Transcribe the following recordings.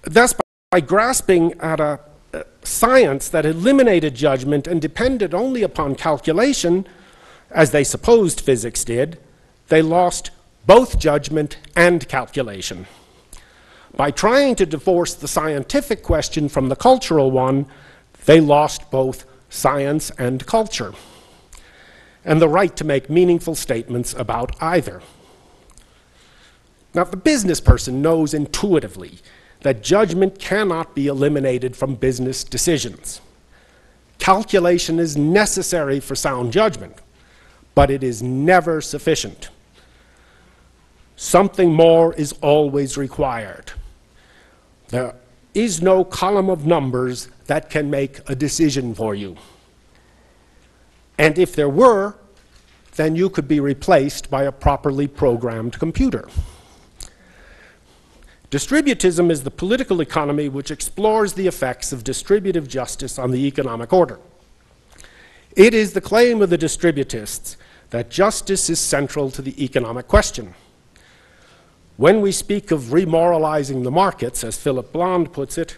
Thus, by grasping at a science that eliminated judgment and depended only upon calculation, as they supposed physics did, they lost both judgment and calculation. By trying to divorce the scientific question from the cultural one, they lost both science and culture, and the right to make meaningful statements about either. Now, the business person knows intuitively that judgment cannot be eliminated from business decisions. Calculation is necessary for sound judgment, but it is never sufficient. Something more is always required. There is no column of numbers that can make a decision for you. And if there were, then you could be replaced by a properly programmed computer. Distributism is the political economy which explores the effects of distributive justice on the economic order. It is the claim of the distributists that justice is central to the economic question. When we speak of remoralizing the markets, as Philip Blond puts it,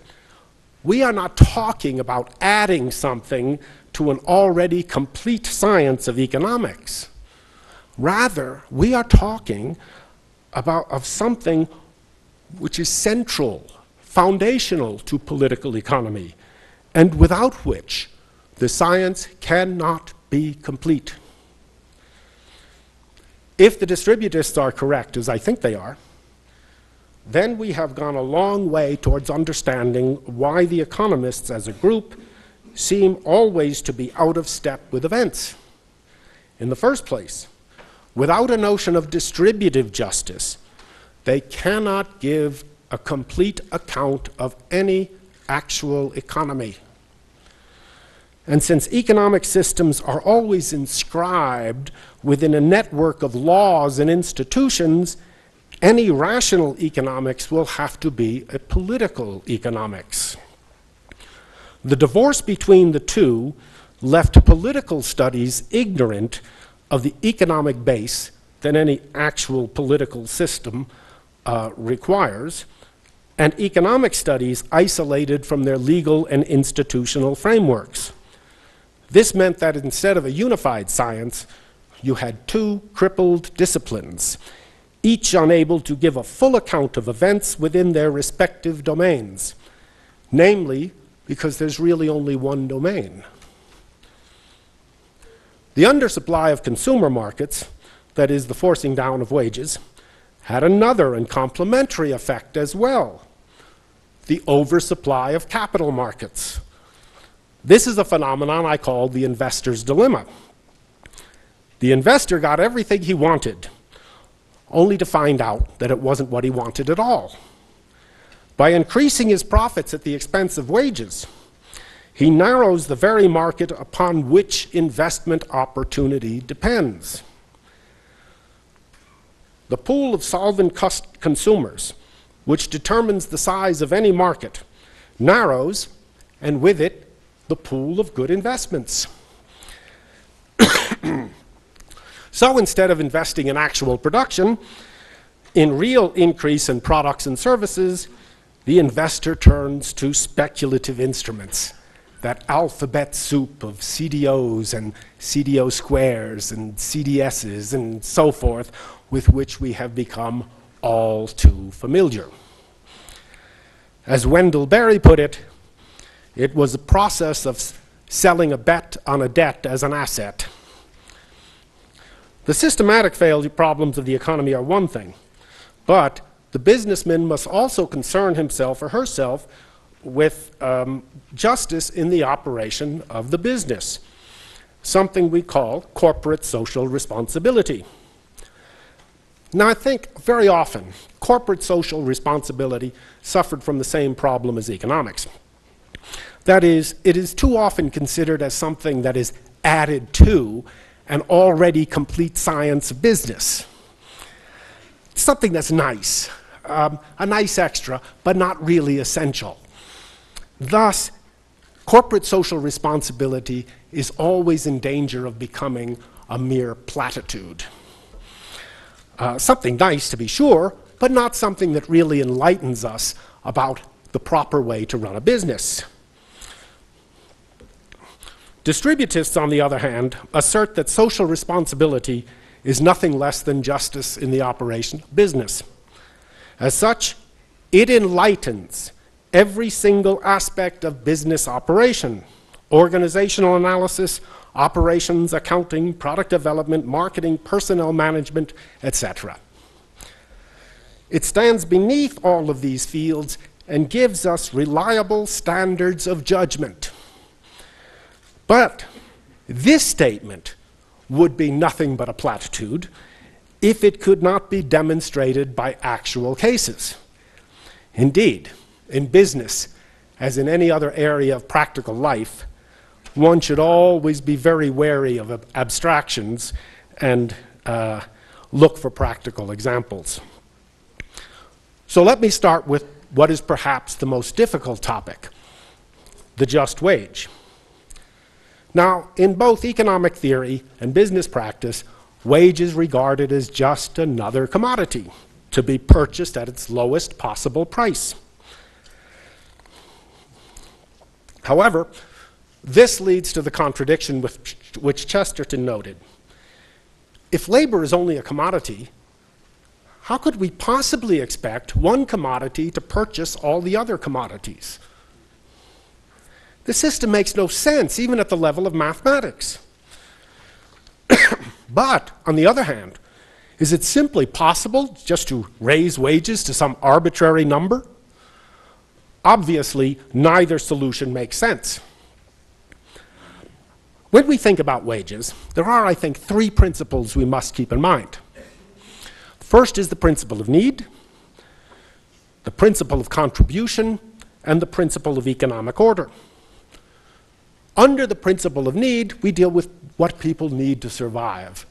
we are not talking about adding something to an already complete science of economics. Rather, we are talking of something which is central, foundational to political economy, and without which the science cannot be complete. If the distributists are correct, as I think they are, then we have gone a long way towards understanding why the economists as a group seem always to be out of step with events. In the first place, without a notion of distributive justice, they cannot give a complete account of any actual economy. And since economic systems are always inscribed within a network of laws and institutions, any rational economics will have to be a political economics. The divorce between the two left political studies ignorant of the economic base that any actual political system requires, and economic studies isolated from their legal and institutional frameworks. This meant that instead of a unified science, you had two crippled disciplines, each unable to give a full account of events within their respective domains, namely because there's really only one domain. The undersupply of consumer markets, that is, the forcing down of wages, had another and complementary effect as well: the oversupply of capital markets. This is a phenomenon I call the investor's dilemma. The investor got everything he wanted, only to find out that it wasn't what he wanted at all. By increasing his profits at the expense of wages, he narrows the very market upon which investment opportunity depends. The pool of solvent consumers, which determines the size of any market, narrows, and with it, the pool of good investments. So instead of investing in actual production, in real increase in products and services, the investor turns to speculative instruments, that alphabet soup of CDOs and CDO squares and CDSs and so forth, with which we have become all too familiar. As Wendell Berry put it, it was a process of selling a bet on a debt as an asset. The systematic failure problems of the economy are one thing, but the businessman must also concern himself or herself with justice in the operation of the business, something we call corporate social responsibility. Now, I think very often corporate social responsibility suffered from the same problem as economics. That is, it is too often considered as something that is added to an already complete science of business. It's something that's nice, a nice extra, but not really essential. Thus, corporate social responsibility is always in danger of becoming a mere platitude. Something nice, to be sure, but not something that really enlightens us about the proper way to run a business. Distributists, on the other hand, assert that social responsibility is nothing less than justice in the operation of business. As such, it enlightens every single aspect of business operation: organizational analysis, operations, accounting, product development, marketing, personnel management, etc. It stands beneath all of these fields and gives us reliable standards of judgment. But this statement would be nothing but a platitude if it could not be demonstrated by actual cases. Indeed, in business, as in any other area of practical life, one should always be very wary of abstractions and look for practical examples. So let me start with what is perhaps the most difficult topic: the just wage. Now, in both economic theory and business practice, wage is regarded as just another commodity to be purchased at its lowest possible price. However, this leads to the contradiction which Chesterton noted. If labor is only a commodity, how could we possibly expect one commodity to purchase all the other commodities? The system makes no sense, even at the level of mathematics. But, on the other hand, is it simply possible just to raise wages to some arbitrary number? Obviously, neither solution makes sense. When we think about wages, there are, I think, three principles we must keep in mind. First is the principle of need, the principle of contribution, and the principle of economic order. Under the principle of need, we deal with what people need to survive,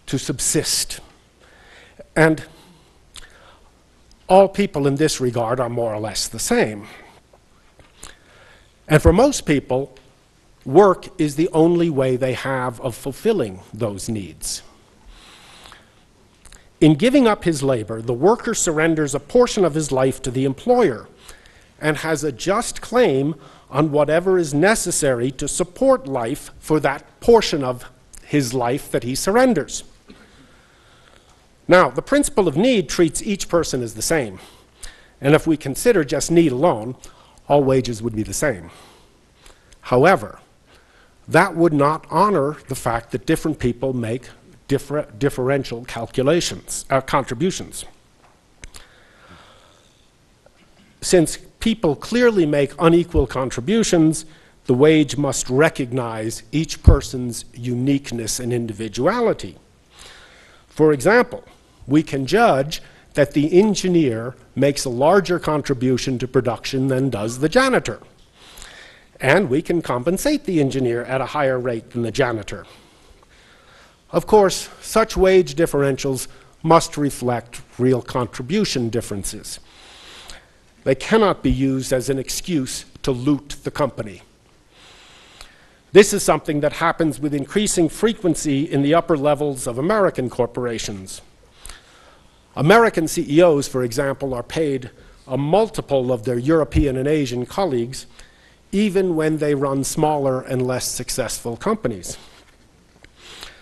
to subsist. And all people in this regard are more or less the same. And for most people, work is the only way they have of fulfilling those needs. In giving up his labor, the worker surrenders a portion of his life to the employer and has a just claim on whatever is necessary to support life for that portion of his life that he surrenders. Now, the principle of need treats each person as the same. And if we consider just need alone, all wages would be the same. However, that would not honor the fact that different people make differential contributions. Since people clearly make unequal contributions, the wage must recognize each person's uniqueness and individuality. For example, we can judge that the engineer makes a larger contribution to production than does the janitor. And we can compensate the engineer at a higher rate than the janitor. Of course, such wage differentials must reflect real contribution differences. They cannot be used as an excuse to loot the company. This is something that happens with increasing frequency in the upper levels of American corporations. American CEOs, for example, are paid a multiple of their European and Asian colleagues, even when they run smaller and less successful companies.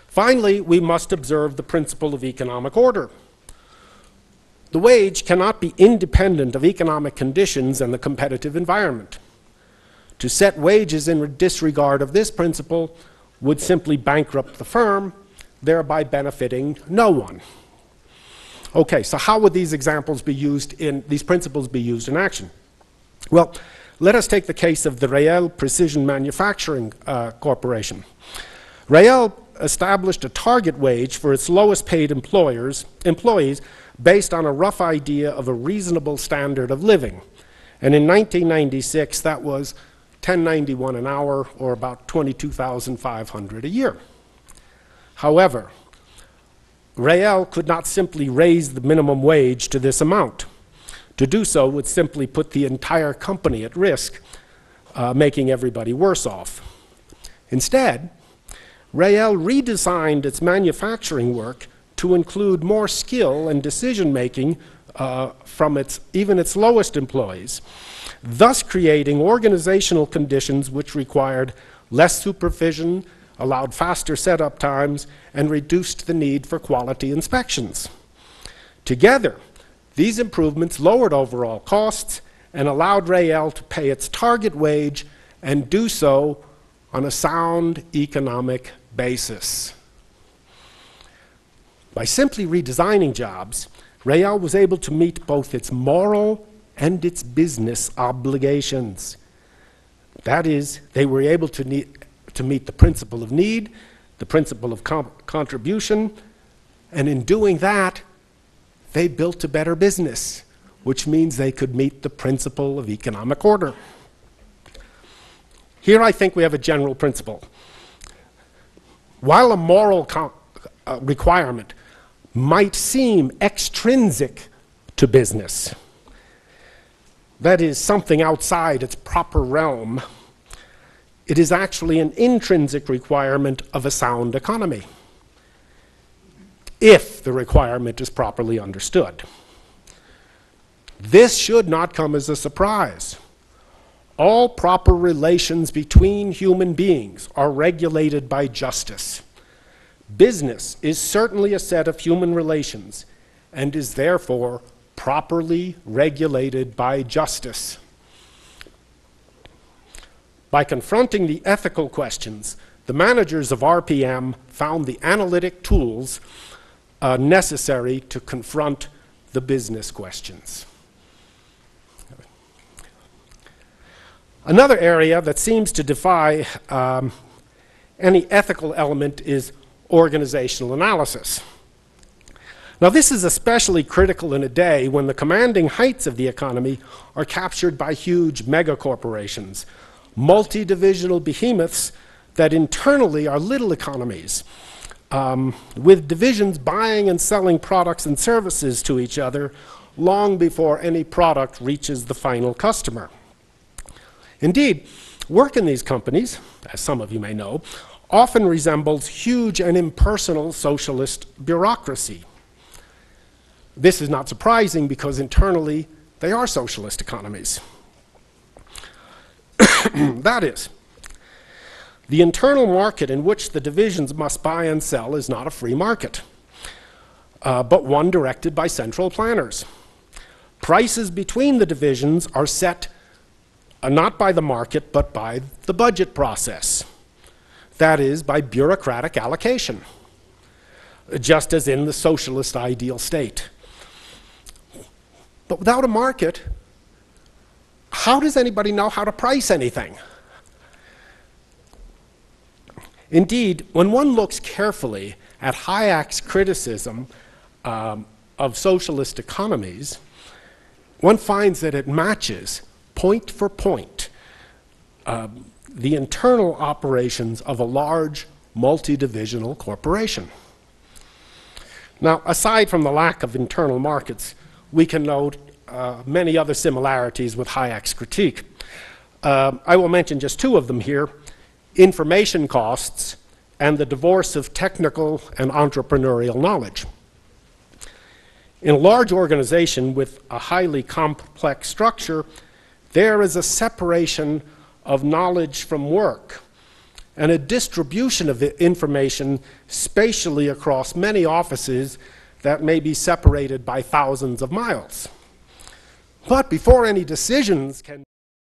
Finally, we must observe the principle of economic order. The wage cannot be independent of economic conditions and the competitive environment. To set wages in disregard of this principle would simply bankrupt the firm, thereby benefiting no one. Okay, so how would these principles be used in action? Well, let us take the case of the Rael Precision Manufacturing Corporation. Rael established a target wage for its lowest paid employees based on a rough idea of a reasonable standard of living. And in 1996, that was $10.91 an hour, or about $22,500 a year. However, Rael could not simply raise the minimum wage to this amount. To do so would simply put the entire company at risk, making everybody worse off. Instead, Rael redesigned its manufacturing work to include more skill and decision-making from even its lowest employees, thus creating organizational conditions which required less supervision, allowed faster setup times, and reduced the need for quality inspections. Together, these improvements lowered overall costs and allowed Rael to pay its target wage and do so on a sound economic basis. By simply redesigning jobs, Rael was able to meet both its moral and its business obligations. That is, they were able to meet the principle of need, the principle of contribution, and in doing that, they built a better business, which means they could meet the principle of economic order. Here I think we have a general principle. While a moral requirement might seem extrinsic to business, that is, something outside its proper realm, it is actually an intrinsic requirement of a sound economy, if the requirement is properly understood. This should not come as a surprise. All proper relations between human beings are regulated by justice. Business is certainly a set of human relations and is therefore properly regulated by justice. By confronting the ethical questions, the managers of RPM found the analytic tools necessary to confront the business questions. Another area that seems to defy any ethical element is organizational analysis. Now, this is especially critical in a day when the commanding heights of the economy are captured by huge megacorporations, multi-divisional behemoths that internally are little economies, with divisions buying and selling products and services to each other long before any product reaches the final customer. Indeed, work in these companies, as some of you may know, often resembles huge and impersonal socialist bureaucracy. This is not surprising because internally they are socialist economies. That is, the internal market in which the divisions must buy and sell is not a free market, but one directed by central planners. Prices between the divisions are set not by the market, but by the budget process. That is, by bureaucratic allocation, just as in the socialist ideal state. But without a market, how does anybody know how to price anything? Indeed, when one looks carefully at Hayek's criticism of socialist economies, one finds that it matches, point for point, the internal operations of a large multi-divisional corporation. Now, aside from the lack of internal markets, we can note many other similarities with Hayek's critique. I will mention just two of them here: information costs and the divorce of technical and entrepreneurial knowledge. In a large organization with a highly complex structure, there is a separation of knowledge from work and a distribution of the information spatially across many offices that may be separated by thousands of miles. But before any decisions can